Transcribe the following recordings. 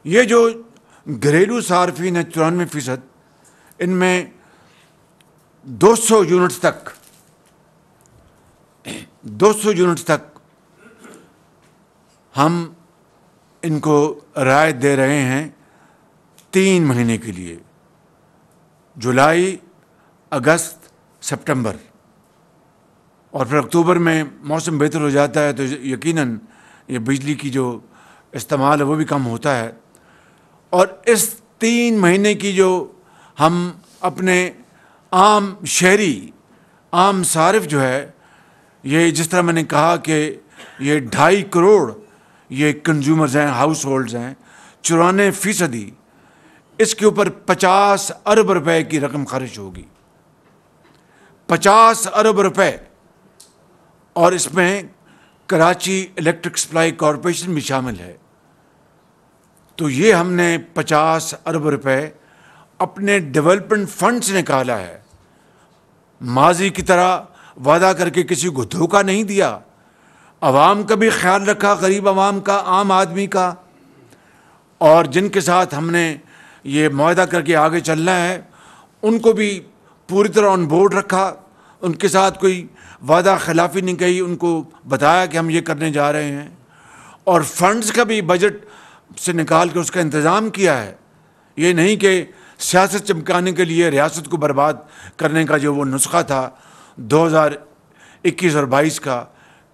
یہ جو گھریلو صارفین ہیں 94%، ان میں 200 یونٹس تک ہم ان کو رعایت دے رہے ہیں 3 مہینے کے لیے، جولائی، اگست، سپٹمبر، اور پھر اکتوبر میں موسم بہتر ہو جاتا ہے تو یقیناً یہ بجلی کی جو استعمال ہے وہ بھی کم ہوتا ہے۔ اور اس 3 مہینے کی جو ہم اپنے عام شہری، عام صارف جو ہے، یہ جس طرح میں نے کہا کہ یہ 2.5 کروڑ یہ کنزیومرز ہیں، ہاؤس ہولڈز ہیں، 94%، اس کے اوپر 50 ارب روپے کی رقم خرچ ہوگی، 50 ارب روپے، اور اس میں کراچی الیکٹرک سپلائی کارپوریشن بھی شامل ہے۔ تو یہ ہم نے 50 ارب روپے اپنے ڈیولپمنٹ فنڈ سے نکالا ہے، ماضی کی طرح وعدہ کر کے کسی کو دھوکہ نہیں دیا، عوام کا بھی خیال رکھا، غریب عوام کا، عام آدمی کا، اور جن کے ساتھ ہم نے یہ معاہدہ کر کے آگے چلنا ہے ان کو بھی پوری طرح آن بورڈ رکھا، ان کے ساتھ کوئی وعدہ خلافی نہیں کہی، ان کو بتایا کہ ہم یہ کرنے جا رہے ہیں، اور فنڈز کا بھی بجٹ سے نکال کے اس کا انتظام کیا ہے۔ یہ نہیں کہ سیاست چمکانے کے لیے ریاست کو برباد کرنے کا جو وہ نسخہ تھا 2021 اور 22 کا،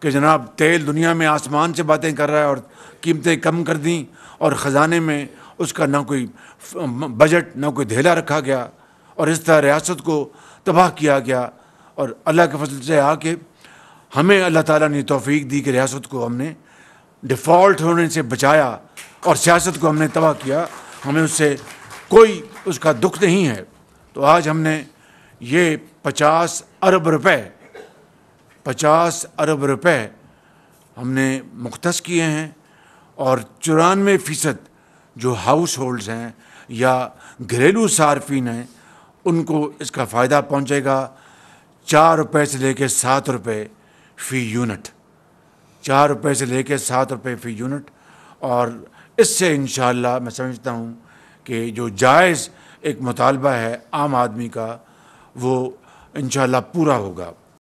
کہ جناب تیل دنیا میں آسمان سے باتیں کر رہا ہے اور قیمتیں کم کر دیں، اور خزانے میں اس کا نہ کوئی بجٹ، نہ کوئی دھیلا رکھا گیا، اور اس طرح ریاست کو تباہ کیا گیا۔ اور اللہ کے فضل سے آ کے ہمیں اللہ تعالیٰ نے توفیق دی کہ ریاست کو ہم نے ڈیفالٹ ہونے سے بچایا، اور سیاست کو ہم نے تباہ کیا، ہمیں اس سے کوئی اس کا دکھ نہیں ہے۔ تو آج ہم نے یہ 50 ارب روپے ہم نے مختص کیے ہیں، اور 94% جو ہاؤس ہولڈز ہیں یا گھریلو صارفین ہیں ان کو اس کا فائدہ پہنچے گا 4 روپے سے لے کے 7 روپے فی یونٹ، 4 روپے سے لے کے 7 روپے فی یونٹ، اور اس سے انشاءاللہ میں سمجھتا ہوں کہ جو جائز ایک مطالبہ ہے عام آدمی کا وہ انشاءاللہ پورا ہوگا۔